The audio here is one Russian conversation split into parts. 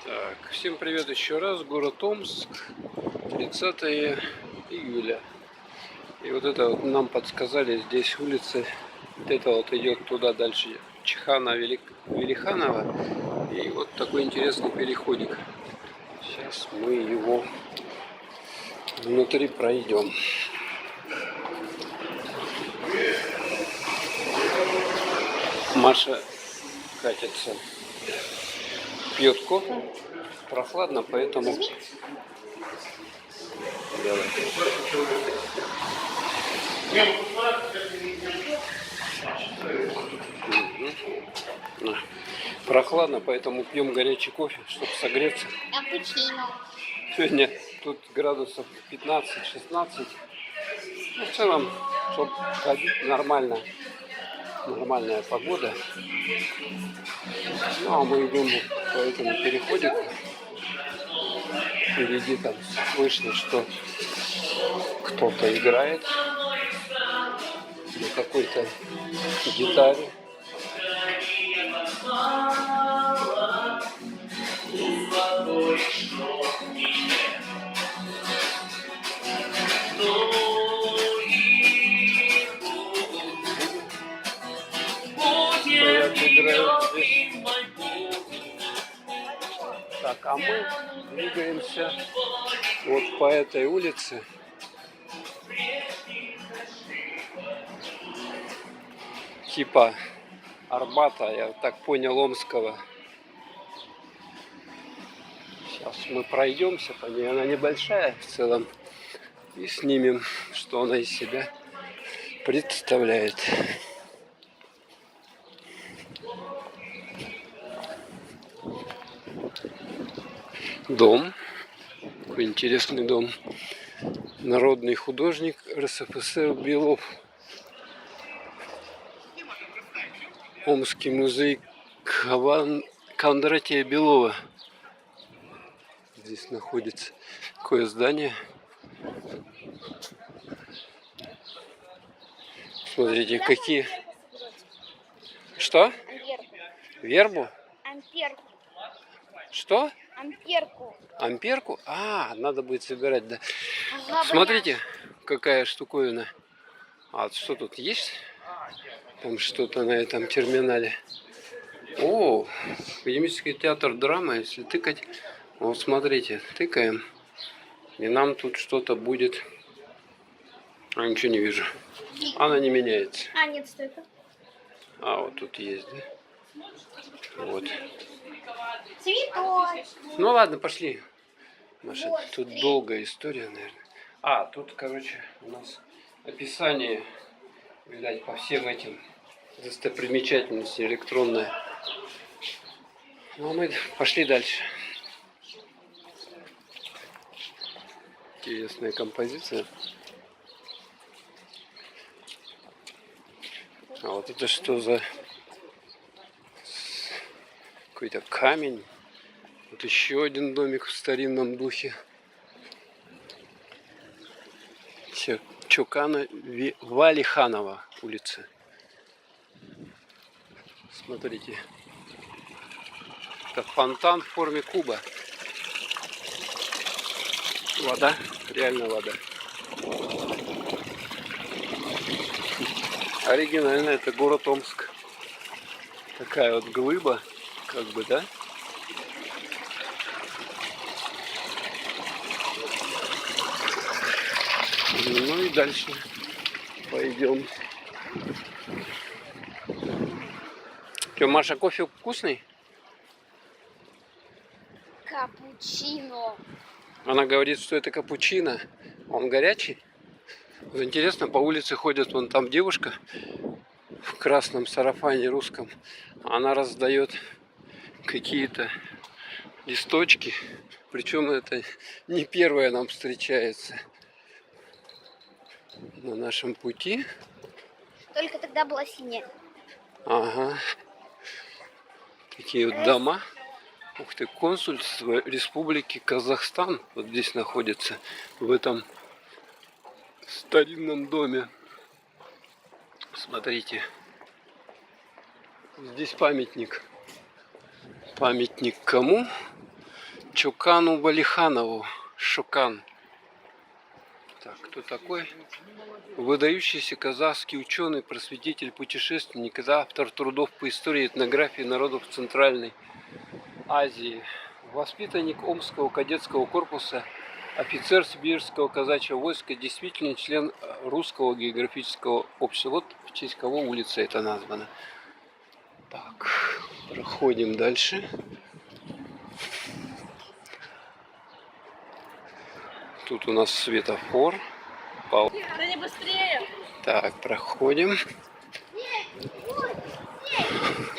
Так, всем привет еще раз. Город Омск, 30 июля. И вот это вот нам подсказали, здесь улица, вот это вот идет туда дальше Чехана Велиханова. И вот такой интересный переходик. Сейчас мы его внутри пройдем. Маша катится, пьет кофе, прохладно, поэтому давай. Прохладно, поэтому пьем горячий кофе, чтобы согреться. Капучино. Сегодня тут градусов 15-16. Ну, в целом, чтобы ходить нормально, нормальная погода. Ну, а мы идем по этому переходику. Впереди там слышно, что кто-то играет на какой-то гитаре. Стоят, играют здесь. Так, а мы двигаемся вот по этой улице. Типа Арбата, я так понял, Омского. Сейчас мы пройдемся по ней, она небольшая в целом, и снимем, что она из себя представляет. Дом, какой интересный дом. Народный художник РСФСР Белов. Омский музей Кондратия Белова. Здесь находится такое здание. Смотрите, какие... Что? Вербу? Амперку. Что? Амперку. Амперку? А, надо будет собирать, да. Ага, Смотрите, какая штуковина. А что тут есть? Там что-то на этом терминале. О, академический театр драмы, если тыкать. Вот смотрите, тыкаем. И нам тут что-то будет. А ничего не вижу. Она не меняется. А, нет, что это? А, вот тут есть, да? Вот. Цветочек. Ну ладно, пошли. Маша, тут долгая история, наверное. А, тут, короче, у нас описание, видать, по всем этим достопримечательностям электронное. Ну, а мы пошли дальше. Интересная композиция. А вот это что за какой-то камень? Вот еще один домик в старинном духе. Чокана Валиханова улица. Смотрите. Это фонтан в форме куба. Вода, реально вода. Оригинально, это город Омск. Такая вот глыба, как бы, да? Ну и дальше пойдем. Что, Маша, кофе вкусный? Капучино. Она говорит, что это капучино. Он горячий. Вот интересно, по улице ходит вон там девушка в красном сарафане русском. Она раздает какие-то листочки. Причем это не первое нам встречается на нашем пути. Только тогда была синяя. Ага. Такие вот дома. Ух ты, консульство Республики Казахстан вот здесь находится, в этом старинном доме. Смотрите. Здесь памятник. Памятник кому? Чокану Валиханову. Шокан. Так, кто такой? Выдающийся казахский ученый, просветитель, путешественник, автор трудов по истории и этнографии народов Центральной Азии. Воспитанник Омского кадетского корпуса, офицер сибирского казачьего войска, действительно член Русского географического общества. Вот в честь кого улица это названа. Так, проходим дальше. Тут у нас светофор. Да не быстрее! Так, проходим.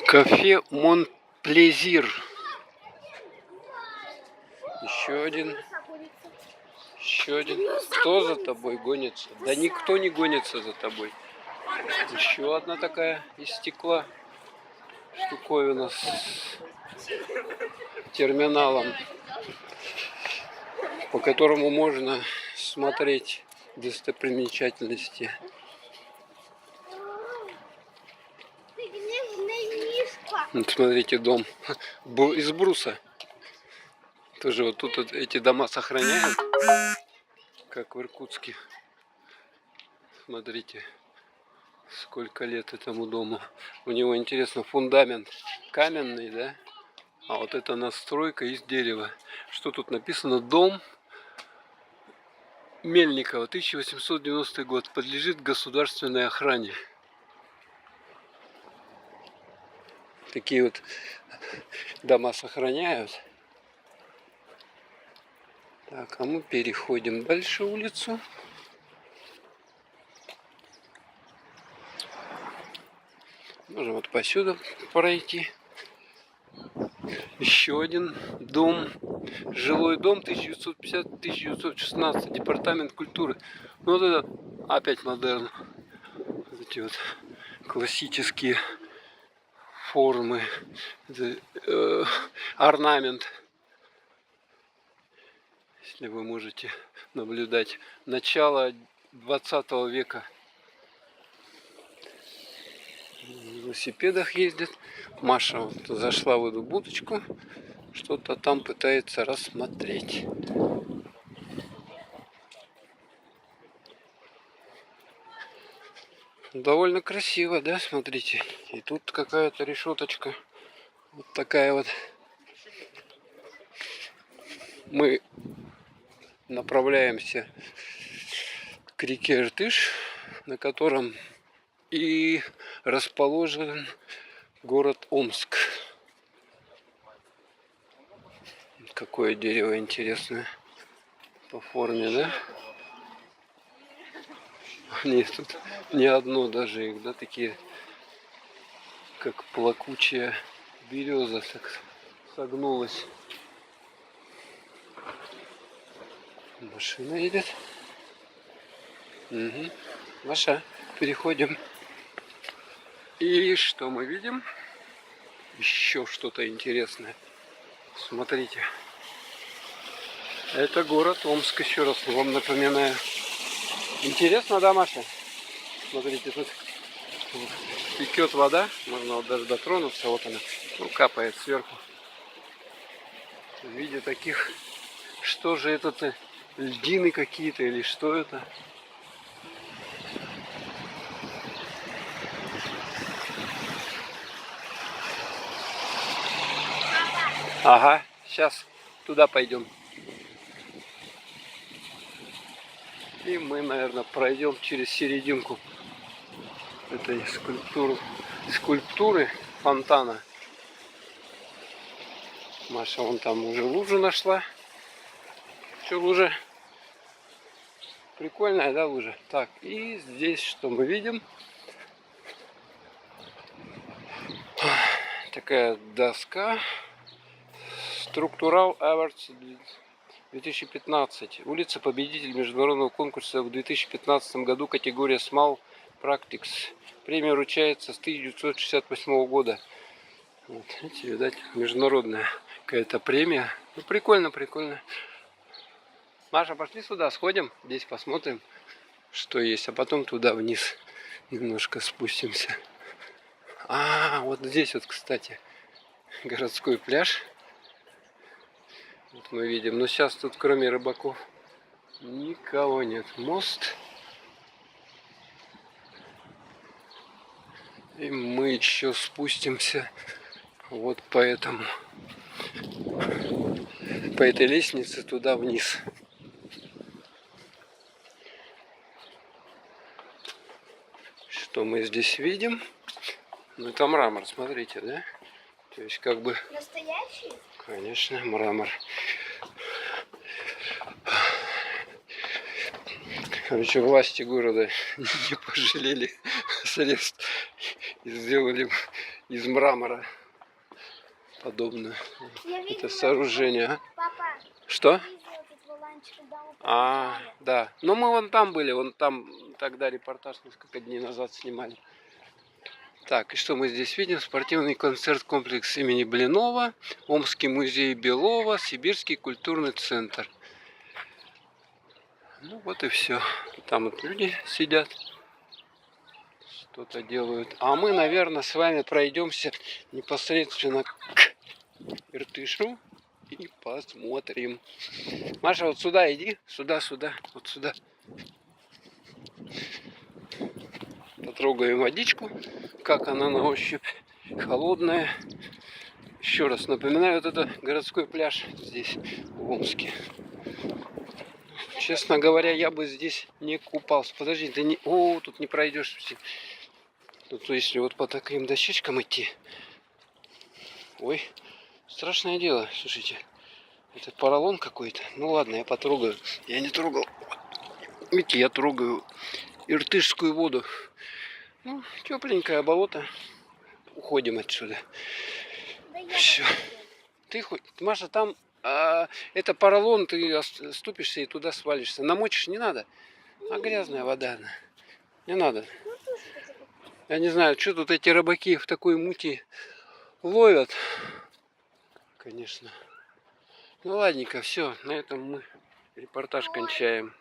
Кафе Монплезир. Еще один. Еще один. Кто за тобой гонится? Да никто не гонится за тобой. Еще одна такая из стекла штуковина с терминалом, по которому можно смотреть достопримечательности. Вот смотрите, дом из бруса. Тоже вот тут вот эти дома сохраняют, как в Иркутске. Смотрите, сколько лет этому дому. У него, интересно, фундамент каменный, да? А вот это настройка из дерева. Что тут написано? Дом Мельникова, 1890 год. Подлежит государственной охране. Такие вот дома сохраняют. Так, а мы переходим дальше улицу. Можем вот посюда пройти. Еще один дом. Жилой дом 1950-1916. Департамент культуры. Ну вот это опять модерн. Вот эти вот классические формы. Это, орнамент. Если вы можете наблюдать. Начало 20 века. На велосипедах ездят. Маша вот зашла в эту будочку. Что-то там пытается рассмотреть. Довольно красиво, да, смотрите. И тут какая-то решеточка. Вот такая вот. Мы направляемся к реке Иртыш, на котором и расположен город Омск. Какое дерево интересное по форме, да? Нет, тут не одно даже их, да, такие, как плакучая береза, так согнулась. Машина едет. Угу. Маша, переходим. И что мы видим? Еще что-то интересное. Смотрите. Это город Омск, еще раз вам напоминаю. Интересно, да, Маша? Смотрите, тут текет вода. Можно вот даже дотронуться. Вот она. Ну, капает сверху. В виде таких... Что же это-то? Льдины какие-то или что это? Ага, сейчас туда пойдем. И мы, наверное, пройдем через серединку этой скульптуры фонтана. Маша вон там уже лужу нашла. Что, лужа? Прикольная, да, лужа? Так, и здесь что мы видим? Такая доска. Structural Awards 2015. Улица победитель международного конкурса в 2015 году, категория Small Practice. Премия вручается с 1968 года. Вот, видите, видать, международная какая-то премия. Ну, прикольно, прикольно. Маша, пошли сюда, сходим, здесь посмотрим, что есть, а потом туда вниз немножко спустимся. А, вот здесь вот, кстати, городской пляж. Вот мы видим. Но сейчас тут кроме рыбаков никого нет. Мост. И мы еще спустимся вот по этой лестнице туда вниз. Что мы здесь видим? Ну, это мрамор, смотрите, да? То есть как бы... Настоящий? Конечно, мрамор. Короче, власти города не пожалели средств и сделали из мрамора подобное это сооружение. А? Папа, Что? а, Да. Но мы вон там были, вон там тогда репортаж несколько дней назад снимали. Так, и что мы здесь видим? Спортивный концерт-комплекс имени Блинова, Омский музей Белова, Сибирский культурный центр. Ну вот и все. Там вот люди сидят, что-то делают. А мы, наверное, с вами пройдемся непосредственно к Иртышу и посмотрим. Маша, вот сюда иди, сюда, вот сюда. Потрогаем водичку, как она на ощупь, холодная. Еще раз напоминаю, вот это городской пляж здесь, в Омске. Честно говоря, я бы здесь не купался. Подожди, ты не... О, тут не пройдешь. Тут если вот по таким дощечкам идти. Ой, страшное дело, слушайте. Это поролон какой-то. Ну ладно, я потрогаю. Я не трогал. Видите, я трогаю иртышскую воду. Ну, тепленькое болото. Уходим отсюда. да Все. Ты хоть, Маша, там это поролон, ты ступишься и туда свалишься. Намочишь не надо. А грязная вода она. Не надо. Я не знаю, что тут эти рыбаки в такой мути ловят. Конечно. Ну ладненько, все. На этом мы репортаж кончаем.